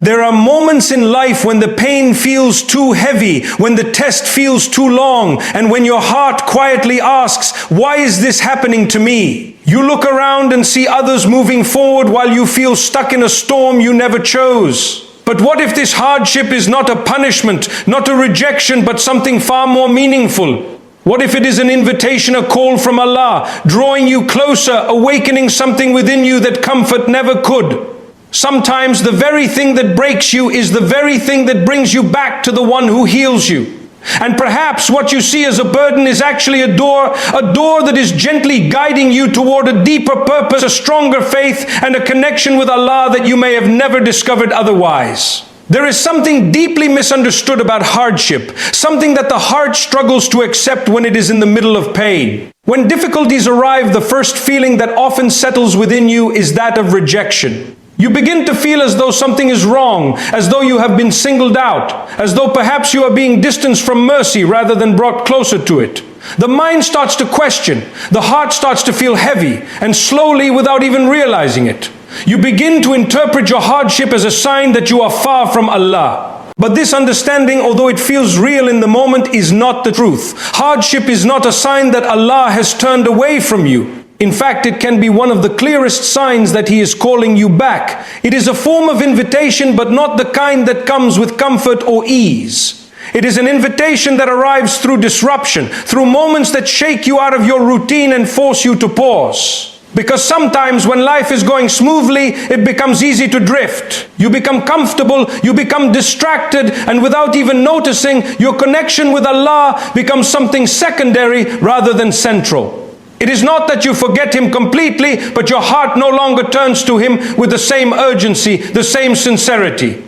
There are moments in life when the pain feels too heavy, when the test feels too long, and when your heart quietly asks, why is this happening to me? You look around and see others moving forward while you feel stuck in a storm you never chose. But what if this hardship is not a punishment, not a rejection, but something far more meaningful? What if it is an invitation, a call from Allah, drawing you closer, awakening something within you that comfort never could? Sometimes the very thing that breaks you is the very thing that brings you back to the one who heals you. And perhaps what you see as a burden is actually a door that is gently guiding you toward a deeper purpose, a stronger faith, and a connection with Allah that you may have never discovered otherwise. There is something deeply misunderstood about hardship, something that the heart struggles to accept when it is in the middle of pain. When difficulties arrive, the first feeling that often settles within you is that of rejection. You begin to feel as though something is wrong, as though you have been singled out, as though perhaps you are being distanced from mercy rather than brought closer to it. The mind starts to question, the heart starts to feel heavy, and slowly, without even realizing it, you begin to interpret your hardship as a sign that you are far from Allah. But this understanding, although it feels real in the moment, is not the truth. Hardship is not a sign that Allah has turned away from you. In fact, it can be one of the clearest signs that He is calling you back. It is a form of invitation, but not the kind that comes with comfort or ease. It is an invitation that arrives through disruption, through moments that shake you out of your routine and force you to pause. Because sometimes when life is going smoothly, it becomes easy to drift. You become comfortable, you become distracted, and without even noticing, your connection with Allah becomes something secondary rather than central. It is not that you forget Him completely, but your heart no longer turns to Him with the same urgency, the same sincerity.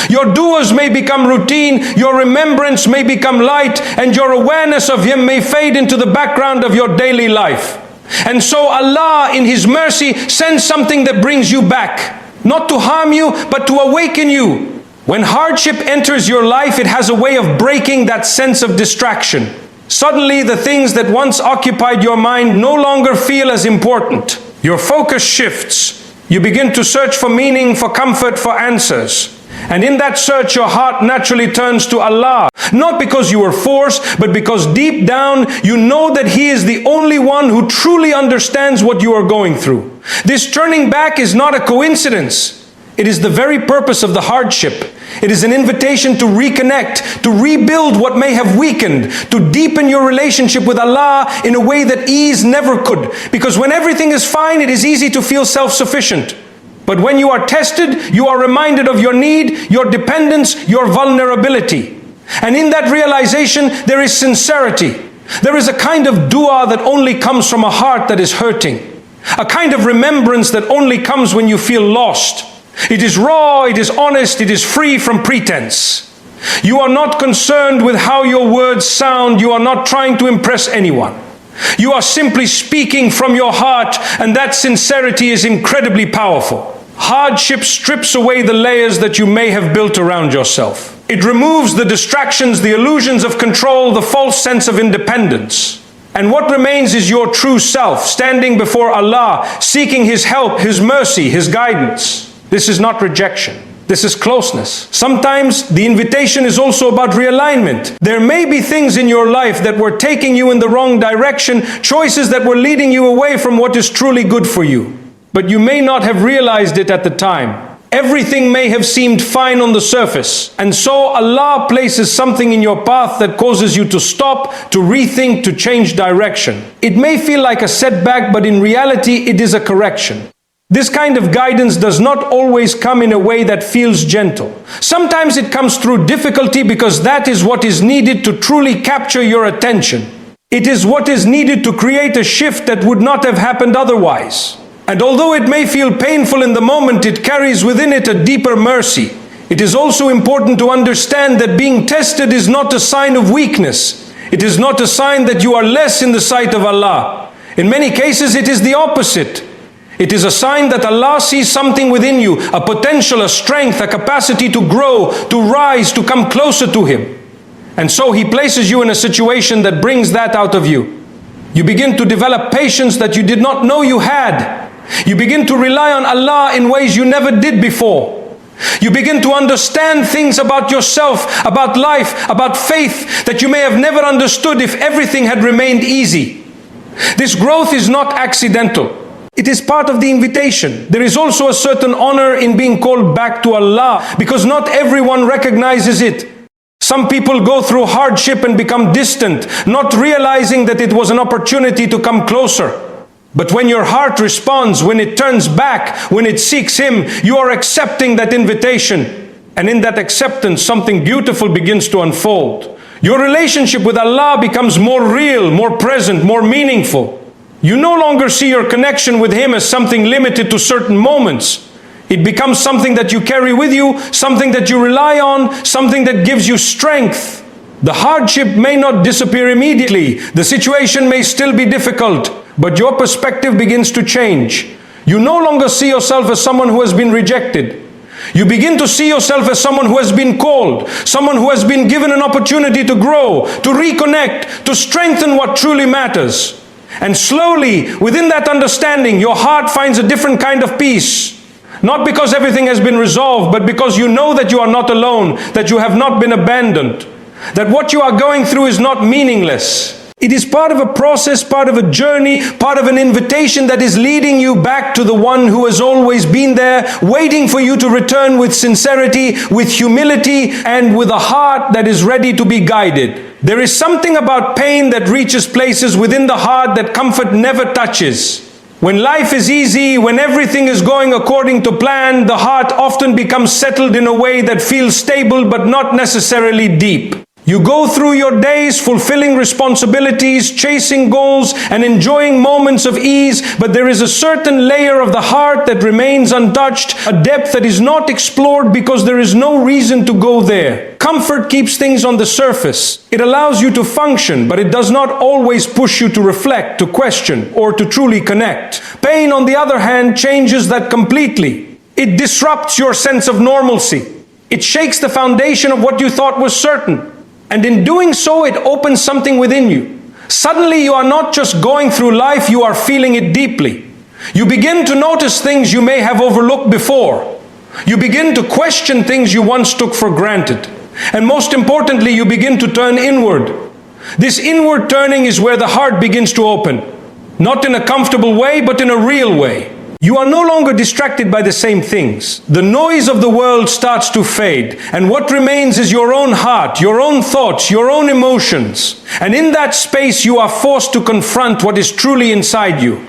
Your du'as may become routine, your remembrance may become light, and your awareness of Him may fade into the background of your daily life. And so Allah, in His mercy, sends something that brings you back, not to harm you, but to awaken you. When hardship enters your life, it has a way of breaking that sense of distraction. Suddenly, the things that once occupied your mind no longer feel as important. Your focus shifts. You begin to search for meaning, for comfort, for answers. And in that search, your heart naturally turns to Allah. Not because you were forced, but because deep down, you know that He is the only one who truly understands what you are going through. This turning back is not a coincidence. It is the very purpose of the hardship. It is an invitation to reconnect, to rebuild what may have weakened, to deepen your relationship with Allah in a way that ease never could. Because when everything is fine, it is easy to feel self-sufficient. But when you are tested, you are reminded of your need, your dependence, your vulnerability. And in that realization, there is sincerity. There is a kind of dua that only comes from a heart that is hurting. A kind of remembrance that only comes when you feel lost. It is raw, it is honest, it is free from pretense. You are not concerned with how your words sound, you are not trying to impress anyone. You are simply speaking from your heart, and that sincerity is incredibly powerful. Hardship strips away the layers that you may have built around yourself. It removes the distractions, the illusions of control, the false sense of independence. And what remains is your true self, standing before Allah, seeking His help, His mercy, His guidance. This is not rejection. This is closeness. Sometimes the invitation is also about realignment. There may be things in your life that were taking you in the wrong direction, choices that were leading you away from what is truly good for you. But you may not have realized it at the time. Everything may have seemed fine on the surface. And so Allah places something in your path that causes you to stop, to rethink, to change direction. It may feel like a setback, but in reality it is a correction. This kind of guidance does not always come in a way that feels gentle. Sometimes it comes through difficulty because that is what is needed to truly capture your attention. It is what is needed to create a shift that would not have happened otherwise. And although it may feel painful in the moment, it carries within it a deeper mercy. It is also important to understand that being tested is not a sign of weakness. It is not a sign that you are less in the sight of Allah. In many cases, it is the opposite. It is a sign that Allah sees something within you, a potential, a strength, a capacity to grow, to rise, to come closer to Him. And so He places you in a situation that brings that out of you. You begin to develop patience that you did not know you had. You begin to rely on Allah in ways you never did before. You begin to understand things about yourself, about life, about faith that you may have never understood if everything had remained easy. This growth is not accidental. It is part of the invitation. There is also a certain honor in being called back to Allah, because not everyone recognizes it. Some people go through hardship and become distant, not realizing that it was an opportunity to come closer. But when your heart responds, when it turns back, when it seeks Him, you are accepting that invitation. And in that acceptance, something beautiful begins to unfold. Your relationship with Allah becomes more real, more present, more meaningful. You no longer see your connection with Him as something limited to certain moments. It becomes something that you carry with you, something that you rely on, something that gives you strength. The hardship may not disappear immediately. The situation may still be difficult, but your perspective begins to change. You no longer see yourself as someone who has been rejected. You begin to see yourself as someone who has been called, someone who has been given an opportunity to grow, to reconnect, to strengthen what truly matters. And slowly, within that understanding, your heart finds a different kind of peace. Not because everything has been resolved, but because you know that you are not alone, that you have not been abandoned, that what you are going through is not meaningless. It is part of a process, part of a journey, part of an invitation that is leading you back to the one who has always been there, waiting for you to return with sincerity, with humility, and with a heart that is ready to be guided. There is something about pain that reaches places within the heart that comfort never touches. When life is easy, when everything is going according to plan, the heart often becomes settled in a way that feels stable but not necessarily deep. You go through your days fulfilling responsibilities, chasing goals, and enjoying moments of ease, but there is a certain layer of the heart that remains untouched, a depth that is not explored because there is no reason to go there. Comfort keeps things on the surface. It allows you to function, but it does not always push you to reflect, to question, or to truly connect. Pain, on the other hand, changes that completely. It disrupts your sense of normalcy. It shakes the foundation of what you thought was certain. And in doing so, it opens something within you. Suddenly, you are not just going through life, you are feeling it deeply. You begin to notice things you may have overlooked before. You begin to question things you once took for granted. And most importantly, you begin to turn inward. This inward turning is where the heart begins to open. Not in a comfortable way, but in a real way. You are no longer distracted by the same things. The noise of the world starts to fade, and what remains is your own heart, your own thoughts, your own emotions. And in that space, you are forced to confront what is truly inside you.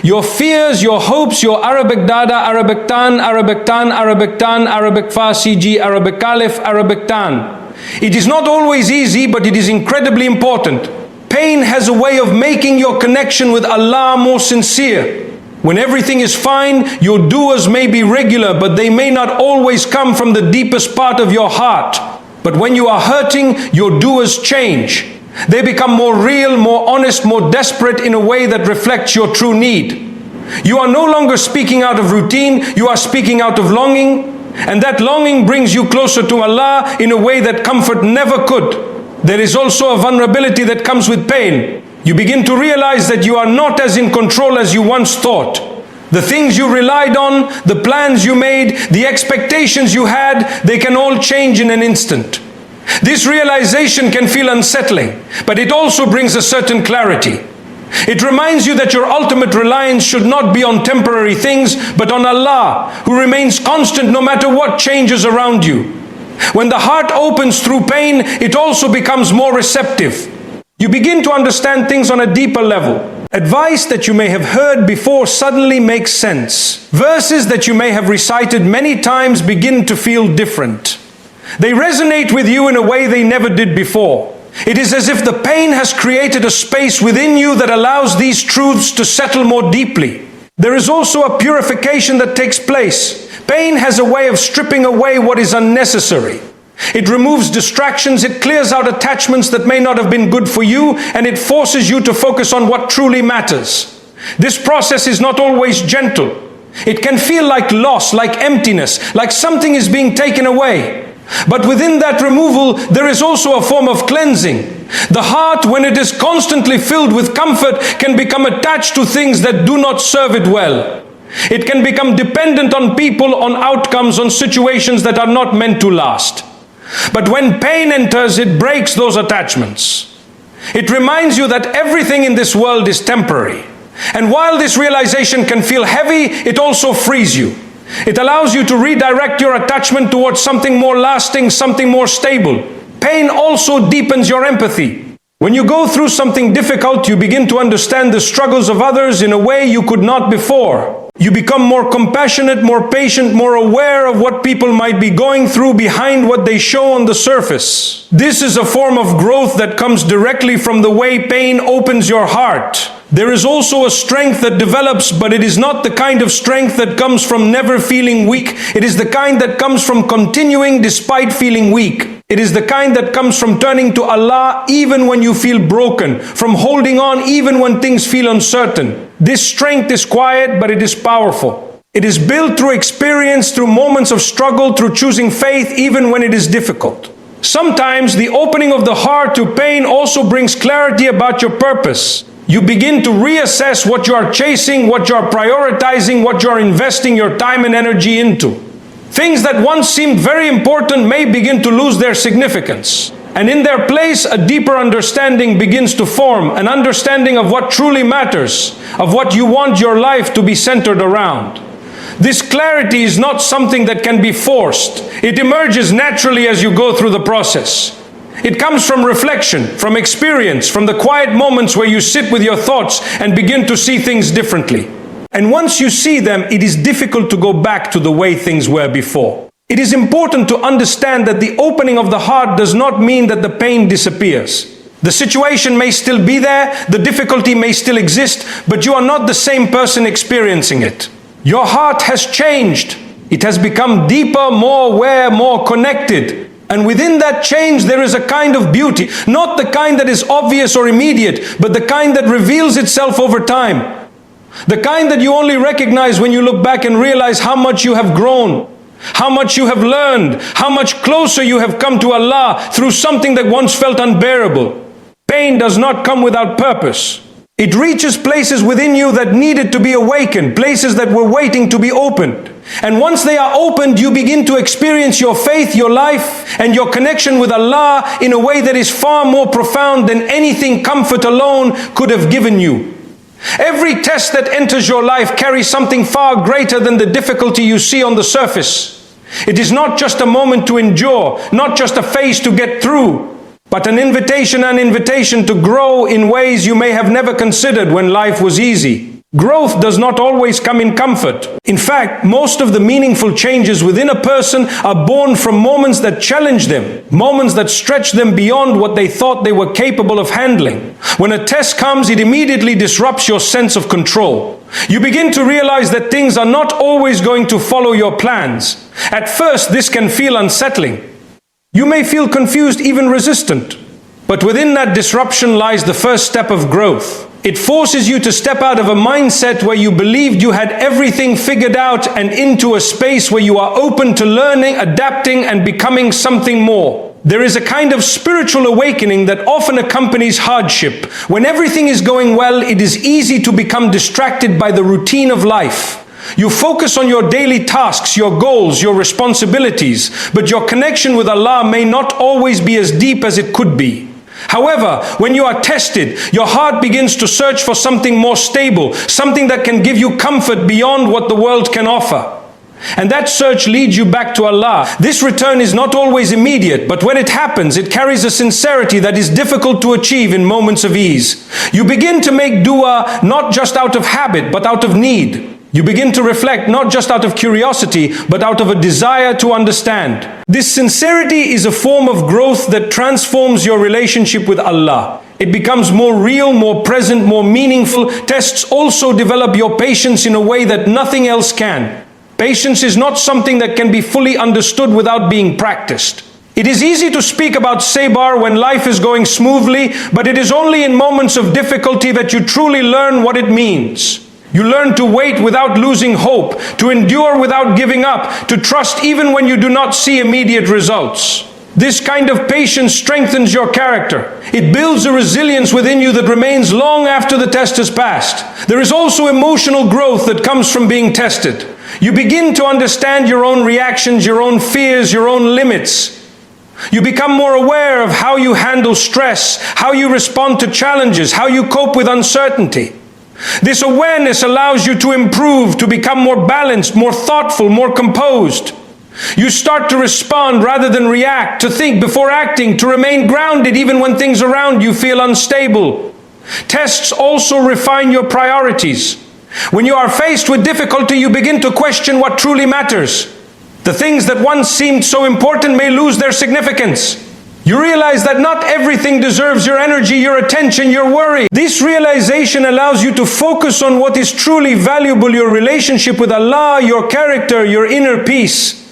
Your fears, your hopes, your Arabic dada, Arabic tan, Arabic tan, Arabic tan, Arabic fasiji, Arabic alif, Arabic tan. It is not always easy, but it is incredibly important. Pain has a way of making your connection with Allah more sincere. When everything is fine, your du'as may be regular, but they may not always come from the deepest part of your heart. But when you are hurting, your du'as change. They become more real, more honest, more desperate in a way that reflects your true need. You are no longer speaking out of routine, you are speaking out of longing. And that longing brings you closer to Allah in a way that comfort never could. There is also a vulnerability that comes with pain. You begin to realize that you are not as in control as you once thought. The things you relied on, the plans you made, the expectations you had, they can all change in an instant. This realization can feel unsettling, but it also brings a certain clarity. It reminds you that your ultimate reliance should not be on temporary things, but on Allah, who remains constant no matter what changes around you. When the heart opens through pain, it also becomes more receptive. You begin to understand things on a deeper level. Advice that you may have heard before suddenly makes sense. Verses that you may have recited many times begin to feel different. They resonate with you in a way they never did before. It is as if the pain has created a space within you that allows these truths to settle more deeply. There is also a purification that takes place. Pain has a way of stripping away what is unnecessary. It removes distractions, it clears out attachments that may not have been good for you, and it forces you to focus on what truly matters. This process is not always gentle. It can feel like loss, like emptiness, like something is being taken away. But within that removal, there is also a form of cleansing. The heart, when it is constantly filled with comfort, can become attached to things that do not serve it well. It can become dependent on people, on outcomes, on situations that are not meant to last. But when pain enters, it breaks those attachments. It reminds you that everything in this world is temporary. And while this realization can feel heavy, it also frees you. It allows you to redirect your attachment towards something more lasting, something more stable. Pain also deepens your empathy. When you go through something difficult, you begin to understand the struggles of others in a way you could not before. You become more compassionate, more patient, more aware of what people might be going through behind what they show on the surface. This is a form of growth that comes directly from the way pain opens your heart. There is also a strength that develops, but it is not the kind of strength that comes from never feeling weak. It is the kind that comes from continuing despite feeling weak. It is the kind that comes from turning to Allah even when you feel broken, from holding on even when things feel uncertain. This strength is quiet, but it is powerful. It is built through experience, through moments of struggle, through choosing faith even when it is difficult. Sometimes the opening of the heart to pain also brings clarity about your purpose. You begin to reassess what you are chasing, what you are prioritizing, what you are investing your time and energy into. Things that once seemed very important may begin to lose their significance. And in their place, a deeper understanding begins to form, an understanding of what truly matters, of what you want your life to be centered around. This clarity is not something that can be forced. It emerges naturally as you go through the process. It comes from reflection, from experience, from the quiet moments where you sit with your thoughts and begin to see things differently. And once you see them, it is difficult to go back to the way things were before. It is important to understand that the opening of the heart does not mean that the pain disappears. The situation may still be there, the difficulty may still exist, but you are not the same person experiencing it. Your heart has changed. It has become deeper, more aware, more connected. And within that change, there is a kind of beauty, not the kind that is obvious or immediate, but the kind that reveals itself over time. The kind that you only recognize when you look back and realize how much you have grown, how much you have learned, how much closer you have come to Allah through something that once felt unbearable. Pain does not come without purpose. It reaches places within you that needed to be awakened, places that were waiting to be opened. And once they are opened, you begin to experience your faith, your life, and your connection with Allah in a way that is far more profound than anything comfort alone could have given you. Every test that enters your life carries something far greater than the difficulty you see on the surface. It is not just a moment to endure, not just a phase to get through, but an invitation to grow in ways you may have never considered when life was easy. Growth does not always come in comfort. In fact, most of the meaningful changes within a person are born from moments that challenge them, moments that stretch them beyond what they thought they were capable of handling. When a test comes, it immediately disrupts your sense of control. You begin to realize that things are not always going to follow your plans. At first, this can feel unsettling. You may feel confused, even resistant. But within that disruption lies the first step of growth. It forces you to step out of a mindset where you believed you had everything figured out and into a space where you are open to learning, adapting, and becoming something more. There is a kind of spiritual awakening that often accompanies hardship. When everything is going well, it is easy to become distracted by the routine of life. You focus on your daily tasks, your goals, your responsibilities, but your connection with Allah may not always be as deep as it could be. However, when you are tested, your heart begins to search for something more stable, something that can give you comfort beyond what the world can offer. And that search leads you back to Allah. This return is not always immediate, but when it happens, it carries a sincerity that is difficult to achieve in moments of ease. You begin to make dua not just out of habit, but out of need. You begin to reflect not just out of curiosity, but out of a desire to understand. This sincerity is a form of growth that transforms your relationship with Allah. It becomes more real, more present, more meaningful. Tests also develop your patience in a way that nothing else can. Patience is not something that can be fully understood without being practiced. It is easy to speak about sabr when life is going smoothly, but it is only in moments of difficulty that you truly learn what it means. You learn to wait without losing hope, to endure without giving up, to trust even when you do not see immediate results. This kind of patience strengthens your character. It builds a resilience within you that remains long after the test has passed. There is also emotional growth that comes from being tested. You begin to understand your own reactions, your own fears, your own limits. You become more aware of how you handle stress, how you respond to challenges, how you cope with uncertainty. This awareness allows you to improve, to become more balanced, more thoughtful, more composed. You start to respond rather than react, to think before acting, to remain grounded even when things around you feel unstable. Tests also refine your priorities. When you are faced with difficulty, you begin to question what truly matters. The things that once seemed so important may lose their significance. You realize that not everything deserves your energy, your attention, your worry. This realization allows you to focus on what is truly valuable, your relationship with Allah, your character, your inner peace.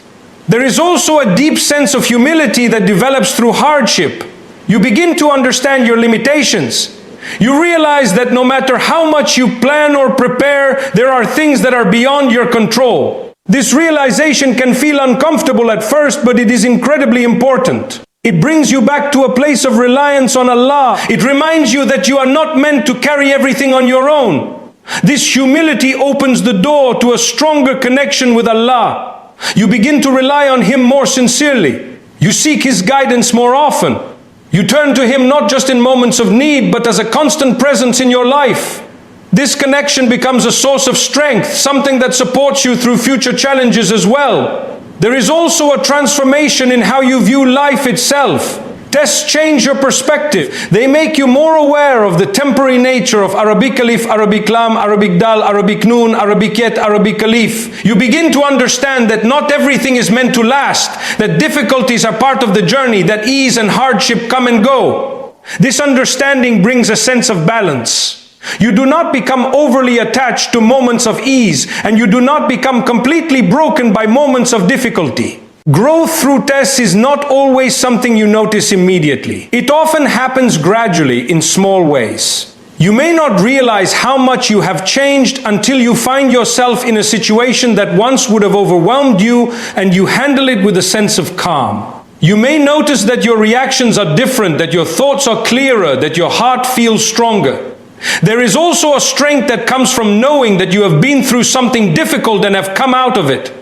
There is also a deep sense of humility that develops through hardship. You begin to understand your limitations. You realize that no matter how much you plan or prepare, there are things that are beyond your control. This realization can feel uncomfortable at first, but it is incredibly important. It brings you back to a place of reliance on Allah. It reminds you that you are not meant to carry everything on your own. This humility opens the door to a stronger connection with Allah. You begin to rely on Him more sincerely. You seek His guidance more often. You turn to Him not just in moments of need, but as a constant presence in your life. This connection becomes a source of strength, something that supports you through future challenges as well. There is also a transformation in how you view life itself. Tests change your perspective. They make you more aware of the temporary nature of Arabic Alif, Arabic Lam, Arabic Dal, Arabic Noon, Arabic Yet, Arabic Alif. You begin to understand that not everything is meant to last, that difficulties are part of the journey, that ease and hardship come and go. This understanding brings a sense of balance. You do not become overly attached to moments of ease, and you do not become completely broken by moments of difficulty. Growth through tests is not always something you notice immediately. It often happens gradually in small ways. You may not realize how much you have changed until you find yourself in a situation that once would have overwhelmed you, and you handle it with a sense of calm. You may notice that your reactions are different, that your thoughts are clearer, that your heart feels stronger. There is also a strength that comes from knowing that you have been through something difficult and have come out of it.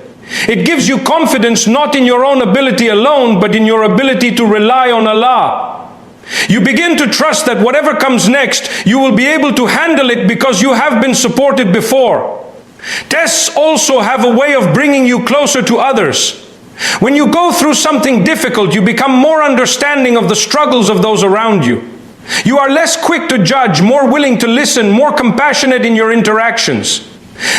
It gives you confidence not in your own ability alone, but in your ability to rely on Allah. You begin to trust that whatever comes next, you will be able to handle it because you have been supported before. Tests also have a way of bringing you closer to others. When you go through something difficult, you become more understanding of the struggles of those around you. You are less quick to judge, more willing to listen, more compassionate in your interactions.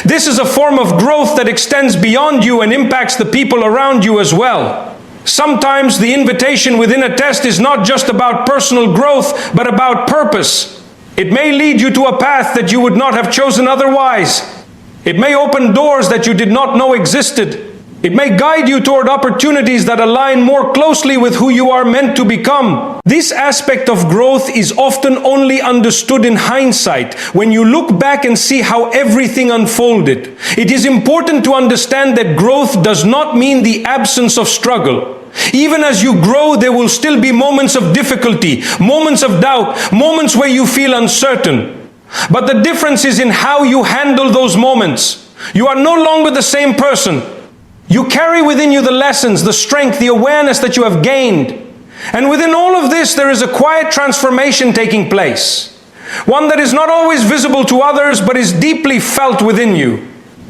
This is a form of growth that extends beyond you and impacts the people around you as well. Sometimes the invitation within a test is not just about personal growth, but about purpose. It may lead you to a path that you would not have chosen otherwise. It may open doors that you did not know existed. It may guide you toward opportunities that align more closely with who you are meant to become. This aspect of growth is often only understood in hindsight, when you look back and see how everything unfolded. It is important to understand that growth does not mean the absence of struggle. Even as you grow, there will still be moments of difficulty, moments of doubt, moments where you feel uncertain. But the difference is in how you handle those moments. You are no longer the same person. You carry within you the lessons, the strength, the awareness that you have gained. And within all of this, there is a quiet transformation taking place. One that is not always visible to others, but is deeply felt within you.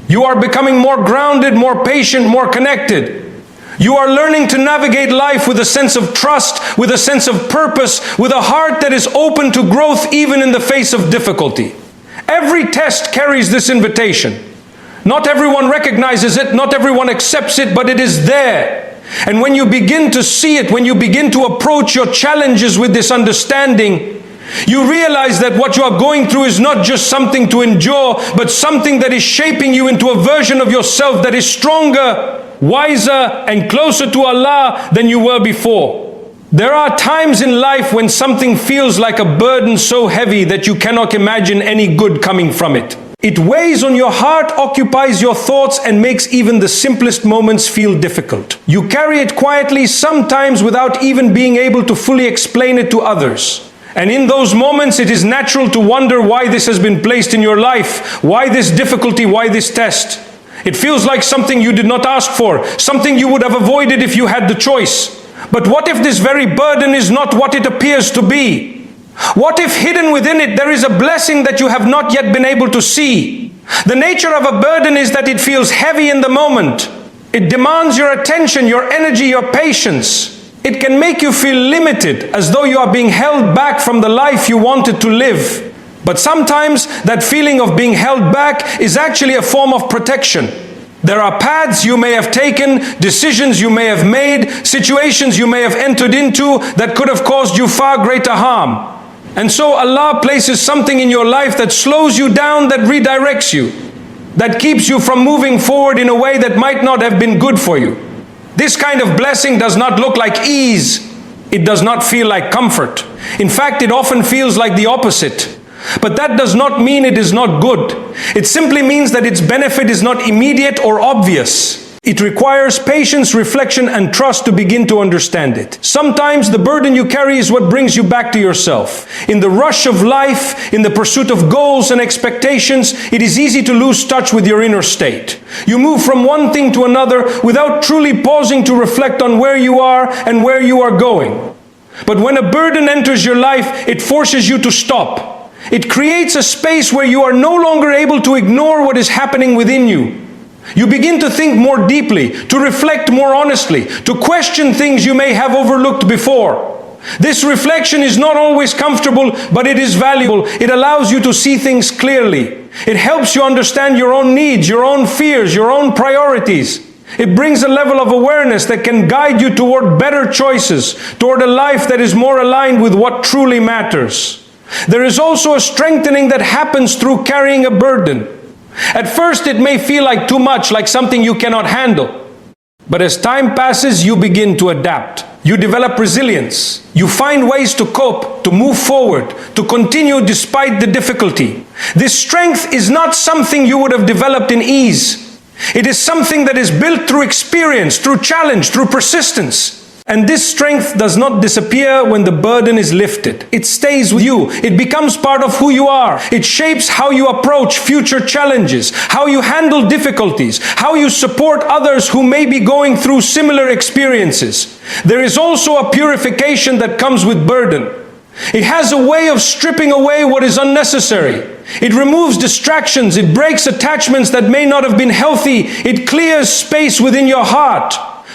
You are becoming more grounded, more patient, more connected. You are learning to navigate life with a sense of trust, with a sense of purpose, with a heart that is open to growth even in the face of difficulty. Every test carries this invitation. Not everyone recognizes it, not everyone accepts it, but it is there. And when you begin to see it, when you begin to approach your challenges with this understanding, you realize that what you are going through is not just something to endure, but something that is shaping you into a version of yourself that is stronger, wiser, and closer to Allah than you were before. There are times in life when something feels like a burden so heavy that you cannot imagine any good coming from it. It weighs on your heart, occupies your thoughts, and makes even the simplest moments feel difficult. You carry it quietly, sometimes without even being able to fully explain it to others. And in those moments, it is natural to wonder why this has been placed in your life, why this difficulty, why this test. It feels like something you did not ask for, something you would have avoided if you had the choice. But what if this very burden is not what it appears to be? What if hidden within it there is a blessing that you have not yet been able to see? The nature of a burden is that it feels heavy in the moment. It demands your attention, your energy, your patience. It can make you feel limited, as though you are being held back from the life you wanted to live. But sometimes that feeling of being held back is actually a form of protection. There are paths you may have taken, decisions you may have made, situations you may have entered into that could have caused you far greater harm. And so Allah places something in your life that slows you down, that redirects you, that keeps you from moving forward in a way that might not have been good for you. This kind of blessing does not look like ease. It does not feel like comfort. In fact, it often feels like the opposite. But that does not mean it is not good. It simply means that its benefit is not immediate or obvious. It requires patience, reflection, and trust to begin to understand it. Sometimes the burden you carry is what brings you back to yourself. In the rush of life, in the pursuit of goals and expectations, it is easy to lose touch with your inner state. You move from one thing to another without truly pausing to reflect on where you are and where you are going. But when a burden enters your life, it forces you to stop. It creates a space where you are no longer able to ignore what is happening within you. You begin to think more deeply, to reflect more honestly, to question things you may have overlooked before. This reflection is not always comfortable, but it is valuable. It allows you to see things clearly. It helps you understand your own needs, your own fears, your own priorities. It brings a level of awareness that can guide you toward better choices, toward a life that is more aligned with what truly matters. There is also a strengthening that happens through carrying a burden. At first it may feel like too much, like something you cannot handle. But as time passes, you begin to adapt. You develop resilience. You find ways to cope, to move forward, to continue despite the difficulty. This strength is not something you would have developed in ease. It is something that is built through experience, through challenge, through persistence. And this strength does not disappear when the burden is lifted. It stays with you. It becomes part of who you are. It shapes how you approach future challenges, how you handle difficulties, how you support others who may be going through similar experiences. There is also a purification that comes with burden. It has a way of stripping away what is unnecessary. It removes distractions. It breaks attachments that may not have been healthy. It clears space within your heart.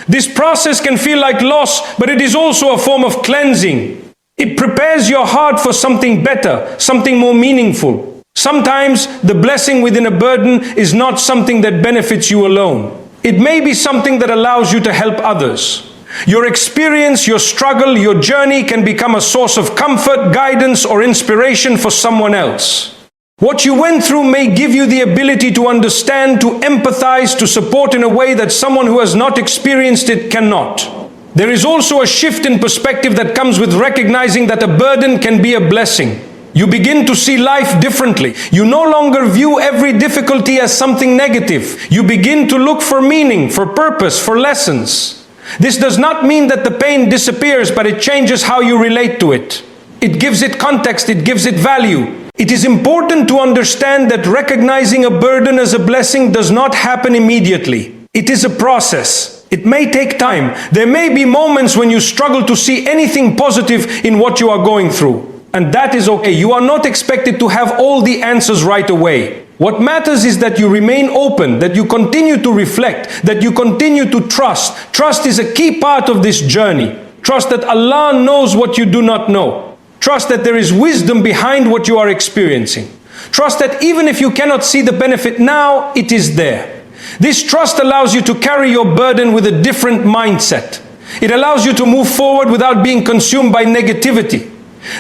This process can feel like loss, but it is also a form of cleansing. It prepares your heart for something better, something more meaningful. Sometimes the blessing within a burden is not something that benefits you alone. It may be something that allows you to help others. Your experience, your struggle, your journey can become a source of comfort, guidance, or inspiration for someone else. What you went through may give you the ability to understand, to empathize, to support in a way that someone who has not experienced it cannot. There is also a shift in perspective that comes with recognizing that a burden can be a blessing. You begin to see life differently. You no longer view every difficulty as something negative. You begin to look for meaning, for purpose, for lessons. This does not mean that the pain disappears, but it changes how you relate to it. It gives it context, it gives it value. It is important to understand that recognizing a burden as a blessing does not happen immediately. It is a process. It may take time. There may be moments when you struggle to see anything positive in what you are going through. And that is okay. You are not expected to have all the answers right away. What matters is that you remain open, that you continue to reflect, that you continue to trust. Trust is a key part of this journey. Trust that Allah knows what you do not know. Trust that there is wisdom behind what you are experiencing. Trust that even if you cannot see the benefit now, it is there. This trust allows you to carry your burden with a different mindset. It allows you to move forward without being consumed by negativity.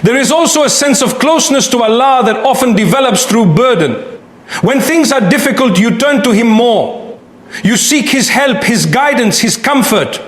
There is also a sense of closeness to Allah that often develops through burden. When things are difficult, you turn to Him more. You seek His help, His guidance, His comfort.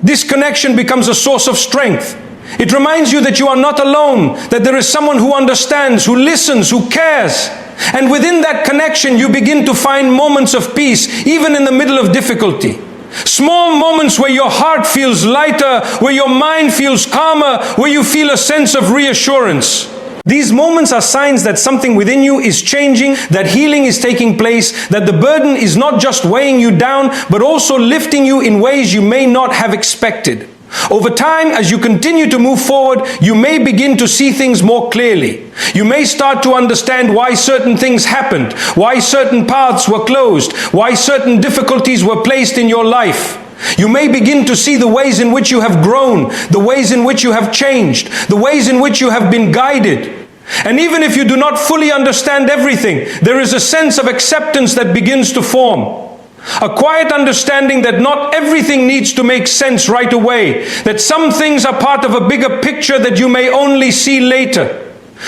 This connection becomes a source of strength. It reminds you that you are not alone, that there is someone who understands, who listens, who cares. And within that connection, you begin to find moments of peace, even in the middle of difficulty. Small moments where your heart feels lighter, where your mind feels calmer, where you feel a sense of reassurance. These moments are signs that something within you is changing, that healing is taking place, that the burden is not just weighing you down, but also lifting you in ways you may not have expected. Over time, as you continue to move forward, you may begin to see things more clearly. You may start to understand why certain things happened, why certain paths were closed, why certain difficulties were placed in your life. You may begin to see the ways in which you have grown, the ways in which you have changed, the ways in which you have been guided. And even if you do not fully understand everything, there is a sense of acceptance that begins to form. A quiet understanding that not everything needs to make sense right away, that some things are part of a bigger picture that you may only see later.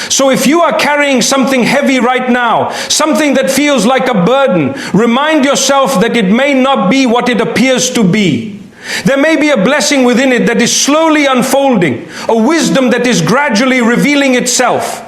So if you are carrying something heavy right now, something that feels like a burden, remind yourself that it may not be what it appears to be. There may be a blessing within it that is slowly unfolding, a wisdom that is gradually revealing itself.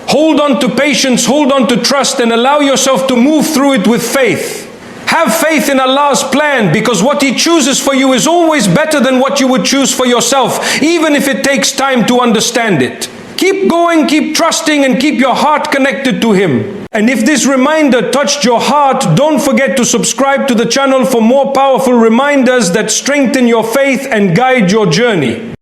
Hold on to patience, hold on to trust, and allow yourself to move through it with faith. Have faith in Allah's plan, because what He chooses for you is always better than what you would choose for yourself, even if it takes time to understand it. Keep going, keep trusting, and keep your heart connected to Him. And if this reminder touched your heart, don't forget to subscribe to the channel for more powerful reminders that strengthen your faith and guide your journey.